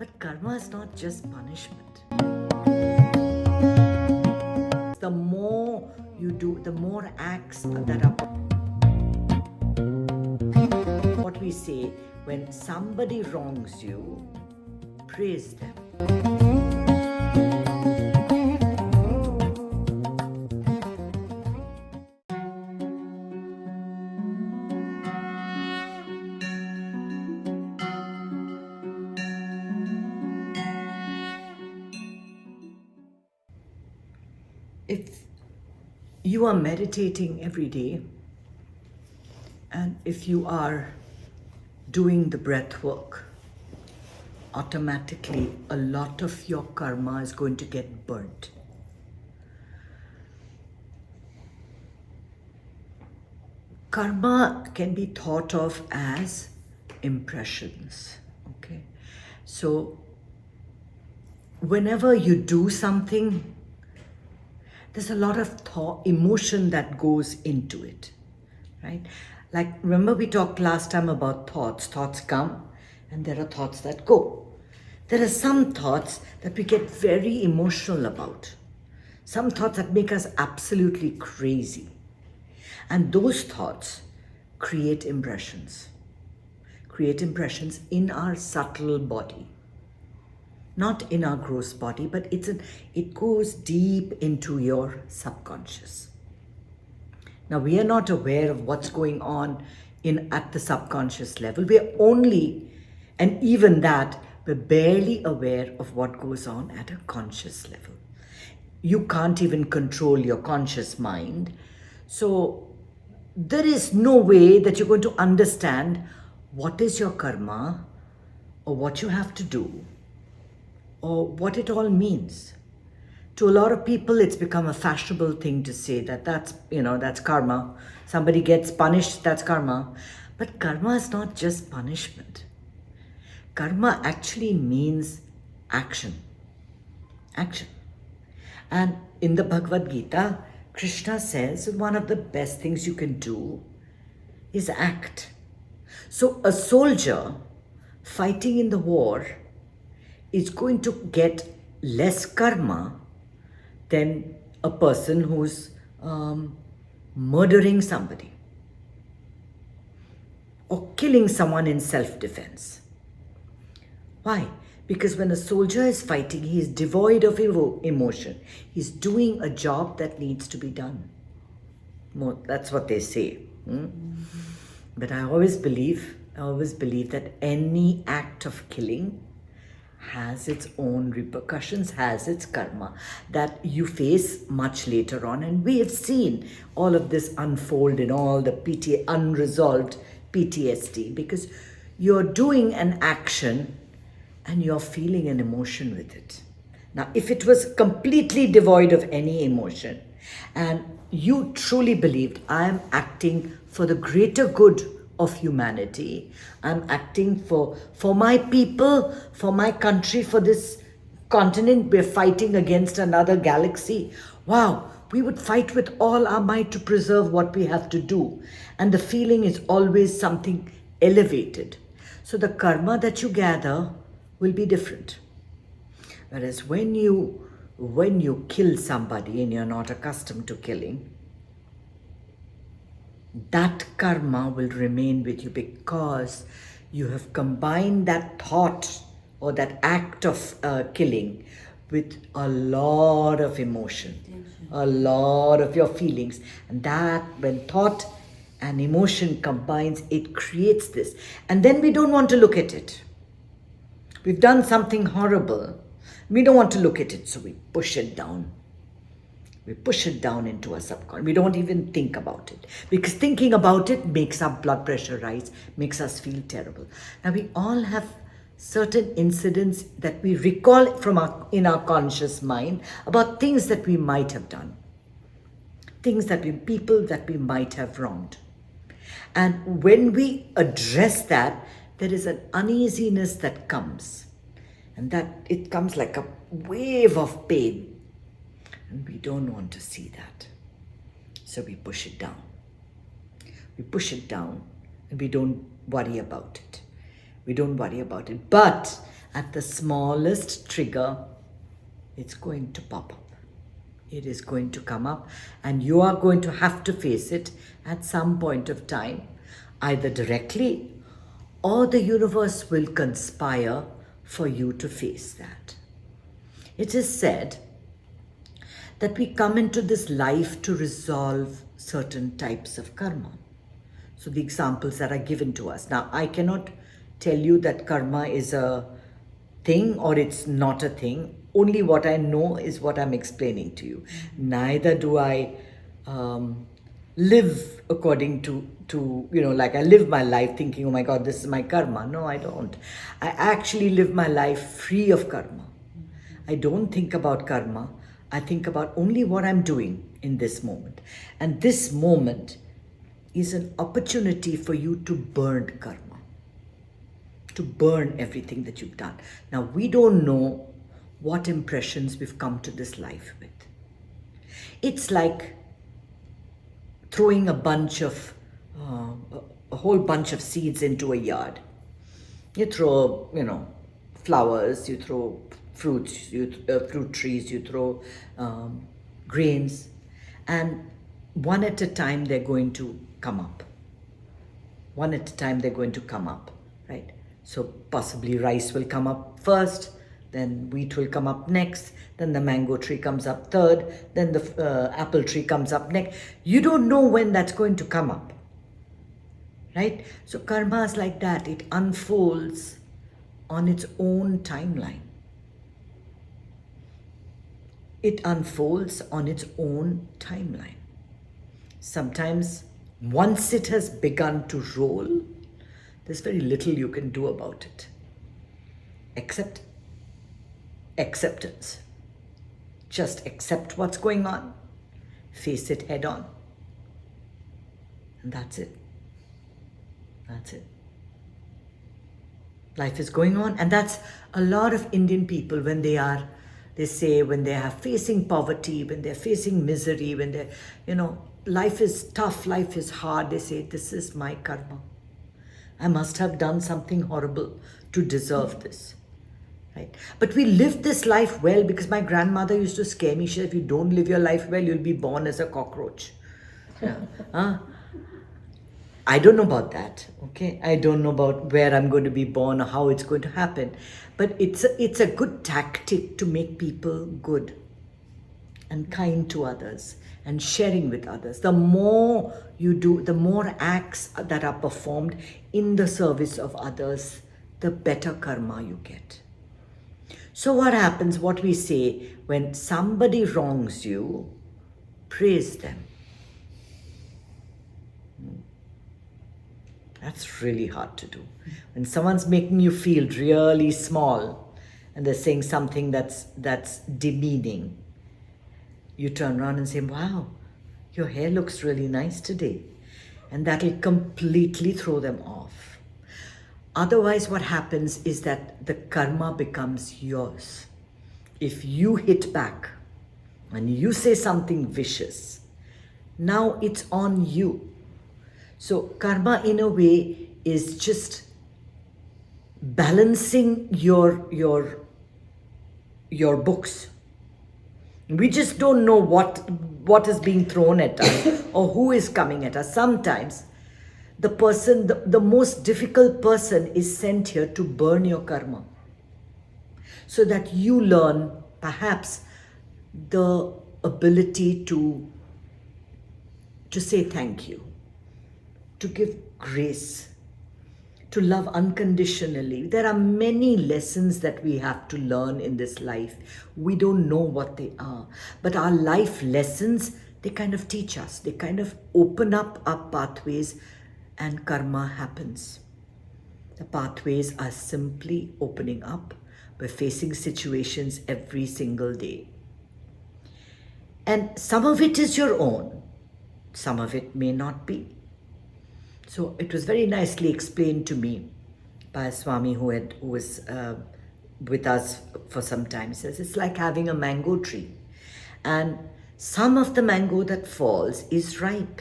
But karma is not just punishment. The more you do, the more acts that are. What we say, when somebody wrongs you, praise them. If you are meditating every day, and if you are doing the breath work, automatically a lot of your karma is going to get burnt. Karma can be thought of as impressions. Okay, so whenever you do something, there's a lot of thought, emotion that goes into it, right? Like, remember we talked last time about thoughts. Thoughts come and there are thoughts that go. There are some thoughts that we get very emotional about. Some thoughts that make us absolutely crazy. And those thoughts create impressions in our subtle body. Not in our gross body, but it goes deep into your subconscious. Now, we are not aware of what's going on at the subconscious level. We are only, and even that, we're barely aware of what goes on at a conscious level. You can't even control your conscious mind. So there is no way that you're going to understand what is your karma, or what you have to do, or what it all means. To a lot of people, it's become a fashionable thing to say that's karma. Somebody gets punished, that's karma. But karma is not just punishment. Karma actually means action. Action. And in the Bhagavad Gita, Krishna says one of the best things you can do is act. So a soldier fighting in the war is going to get less karma than a person who's murdering somebody or killing someone in self-defense. Why? Because when a soldier is fighting, he is devoid of emotion. He's doing a job that needs to be done. That's what they say. But I always believe that any act of killing has its own repercussions, has its karma that you face much later on. And we have seen all of this unfold in all the unresolved PTSD, because you're doing an action and you're feeling an emotion with it. Now, if it was completely devoid of any emotion and you truly believed, I am acting for the greater good of humanity, I'm acting for my people, for my country, for this continent, we're fighting against another galaxy. Wow, we would fight with all our might to preserve what we have to do. And the feeling is always something elevated. So the karma that you gather will be different. Whereas when you kill somebody and you're not accustomed to killing, that karma will remain with you because you have combined that thought or that act of killing with a lot of emotion, a lot of your feelings. And that, when thought and emotion combines, it creates this. And then we don't want to look at it. We've done something horrible. We don't want to look at it, so we push it down. We push it down into our subconscious. We don't even think about it, because thinking about it makes our blood pressure rise, makes us feel terrible. Now, we all have certain incidents that we recall in our conscious mind about things that we might have done, people that we might have wronged. And when we address that, there is an uneasiness that comes, and that it comes like a wave of pain. And we don't want to see that. So we push it down. We push it down and we don't worry about it. But At the smallest trigger, it's going to pop up. It is going to come up, and you are going to have to face it at some point of time, either directly or the universe will conspire for you to face that. It is said that we come into this life to resolve certain types of karma. So the examples that are given to us. Now, I cannot tell you that karma is a thing or it's not a thing. Only what I know is what I'm explaining to you. Neither do I live according to like I live my life thinking, oh my God, this is my karma. No, I don't. I actually live my life free of karma. I don't think about karma. I think about only what I'm doing in this moment. And this moment is an opportunity for you to burn karma, to burn everything that you've done. Now, we don't know what impressions we've come to this life with. It's like throwing a whole bunch of seeds into a yard. You throw, flowers, you throw fruits, fruit trees, you throw grains, and one at a time they're going to come up. One at a time they're going to come up, right? So possibly rice will come up first, then wheat will come up next, then the mango tree comes up third, then the apple tree comes up next. You don't know when that's going to come up, right? So karma is like that. It unfolds on its own timeline. It unfolds on its own timeline. Sometimes, once it has begun to roll, there's very little you can do about it, except acceptance. Just accept what's going on, face it head on, and that's it. That's it. Life is going on, and that's a lot of Indian people when they are facing poverty, when they're facing misery, when they're, life is tough, life is hard, they say, this is my karma. I must have done something horrible to deserve this, right? But we live this life well, because my grandmother used to scare me. She said, if you don't live your life well, you'll be born as a cockroach. Yeah. I don't know about that, okay? I don't know about where I'm going to be born or how it's going to happen. But it's a good tactic to make people good and kind to others and sharing with others. The more you do, the more acts that are performed in the service of others, the better karma you get. So what happens, what we say, when somebody wrongs you, praise them. That's really hard to do. When someone's making you feel really small and they're saying something that's demeaning, you turn around and say, wow, your hair looks really nice today. And that'll completely throw them off. Otherwise, what happens is that the karma becomes yours. If you hit back and you say something vicious, now it's on you. So karma, in a way, is just balancing your books. We just don't know what is being thrown at us or who is coming at us. Sometimes the most difficult person is sent here to burn your karma, so that you learn perhaps the ability to say thank you, to give grace, to love unconditionally. There are many lessons that we have to learn in this life. We don't know what they are, but our life lessons, they kind of teach us. They kind of open up our pathways, and karma happens. The pathways are simply opening up. We're facing situations every single day. And some of it is your own. Some of it may not be. So it was very nicely explained to me by a Swami who was with us for some time. He says, it's like having a mango tree. And some of the mango that falls is ripe.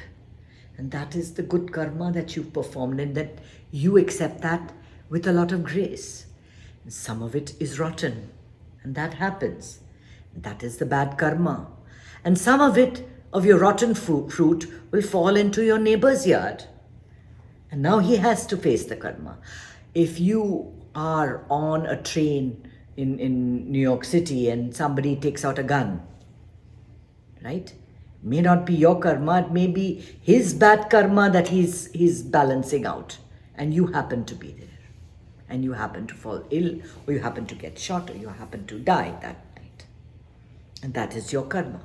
And that is the good karma that you've performed, and that you accept that with a lot of grace. Some of it is rotten, and that happens. That is the bad karma. And some of it, of your rotten fruit, will fall into your neighbor's yard. And now he has to face the karma. If you are on a train in New York City and somebody takes out a gun, right? May not be your karma, it may be his bad karma that he's balancing out. And you happen to be there. And you happen to fall ill, or you happen to get shot, or you happen to die that night. And that is your karma.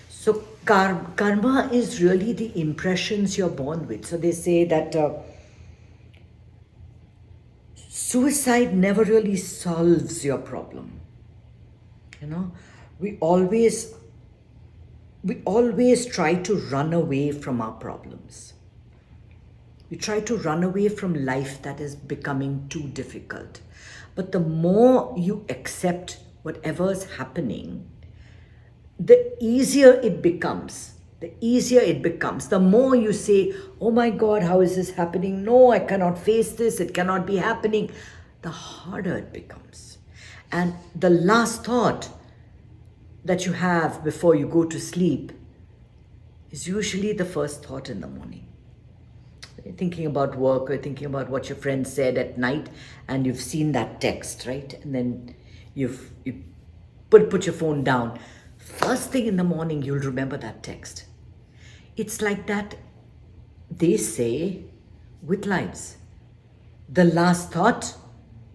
So karma is really the impressions you're born with. So they say that suicide never really solves your problem. You know, we always try to run away from our problems. We try to run away from life that is becoming too difficult. But the more you accept whatever's happening, the easier it becomes. The easier it becomes. The more you say, oh my God, how is this happening? No, I cannot face this. It cannot be happening. The harder it becomes. And the last thought that you have before you go to sleep is usually the first thought in the morning. You're thinking about work, or thinking about what your friend said at night, and you've seen that text, right? And then you put your phone down. First thing in the morning, you'll remember that text. It's like that, they say, with lives. The last thought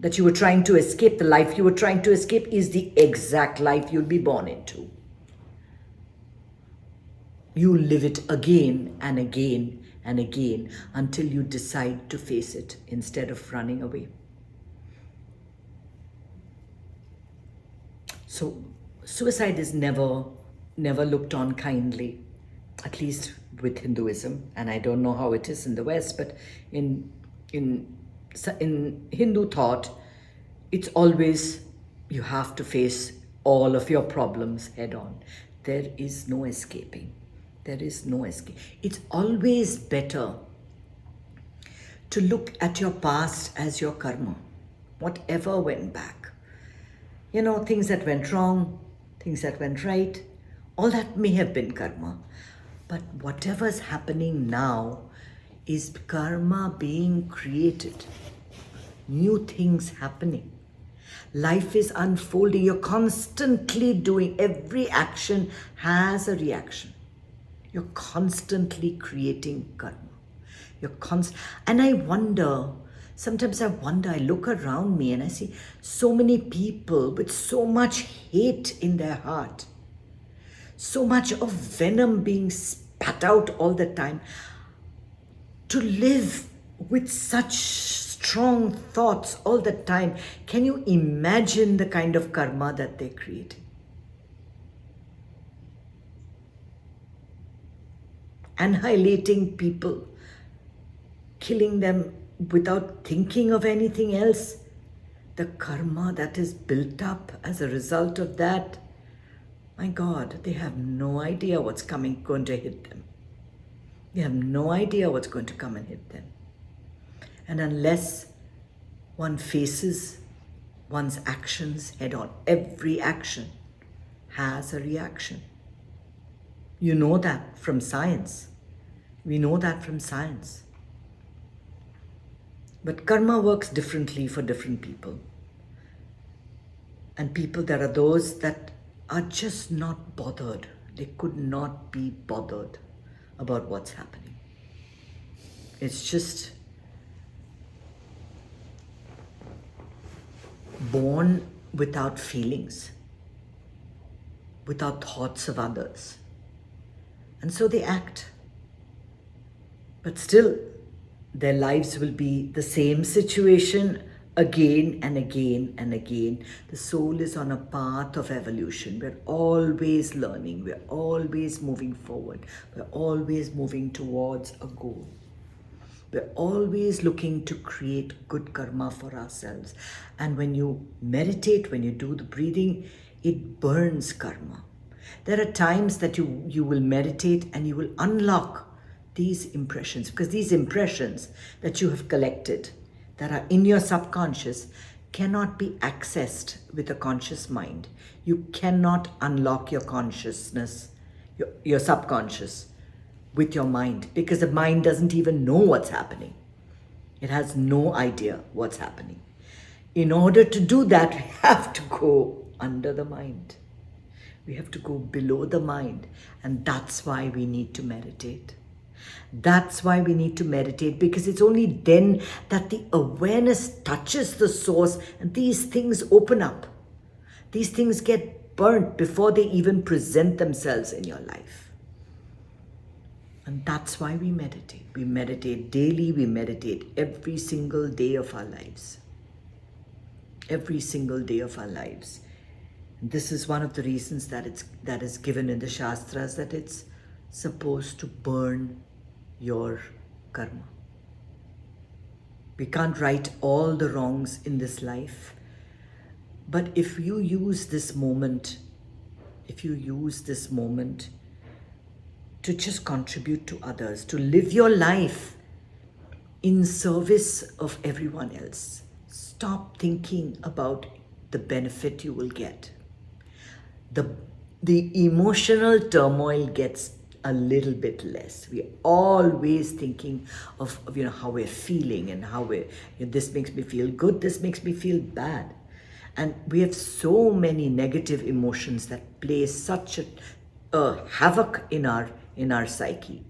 that you were trying to escape, the life you were trying to escape, is the exact life you'll be born into. You live it again and again and again until you decide to face it instead of running away. So suicide is never looked on kindly, at least with Hinduism, and I don't know how it is in the West, but in Hindu thought, it's always you have to face all of your problems head on. There is no escaping. There is no escape. It's always better to look at your past as your karma. Whatever went back. You know, things that went wrong, things that went right, all that may have been karma. But whatever's happening now is karma being created. New things happening. Life is unfolding. You're constantly doing, every action has a reaction. You're constantly creating karma. And I wonder, sometimes I look around me and I see so many people with so much hate in their heart. So much of venom being spat out all the time. To live with such strong thoughts all the time, can you imagine the kind of karma that they're creating? Annihilating people, killing them without thinking of anything else. The karma that is built up as a result of that, my God, they have no idea what's going to hit them. They have no idea what's going to come and hit them. And unless one faces one's actions head on, every action has a reaction. You know that from science. We know that from science. But karma works differently for different people. And there are those that are just not bothered. They could not be bothered about what's happening. It's just born without feelings, without thoughts of others. And so they act. But still, their lives will be the same situation again and again and again. The soul is on a path of evolution. We're always learning. We're always moving forward. We're always moving towards a goal. We're always looking to create good karma for ourselves. And when you meditate, when you do the breathing, it burns karma. There are times that you will meditate and you will unlock these impressions, because these impressions that you have collected, that are in your subconscious, cannot be accessed with a conscious mind. You cannot unlock your consciousness, your subconscious, with your mind, because the mind doesn't even know what's happening. It has no idea what's happening. In order to do that, we have to go under the mind. We have to go below the mind. And that's why we need to meditate. That's why we need to meditate, because it's only then that the awareness touches the source and these things open up. These things get burnt before they even present themselves in your life. And that's why we meditate. We meditate daily, we meditate every single day of our lives. Every single day of our lives. And this is one of the reasons that is given in the Shastras, that it's supposed to burn your karma. We can't right all the wrongs in this life, but if you use this moment, to just contribute to others, to live your life in service of everyone else, stop thinking about the benefit you will get. The emotional turmoil gets a little bit less. We're always thinking of how we're feeling and how this makes me feel good, this makes me feel bad. And we have so many negative emotions that play such a havoc in our psyche.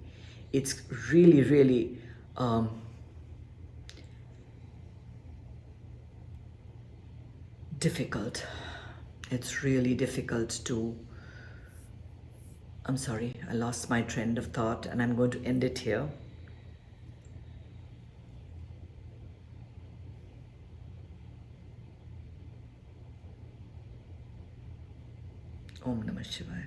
It's really, really difficult. It's really difficult to... I'm sorry, I lost my trend of thought and I'm going to end it here. Om Namah Shivaya.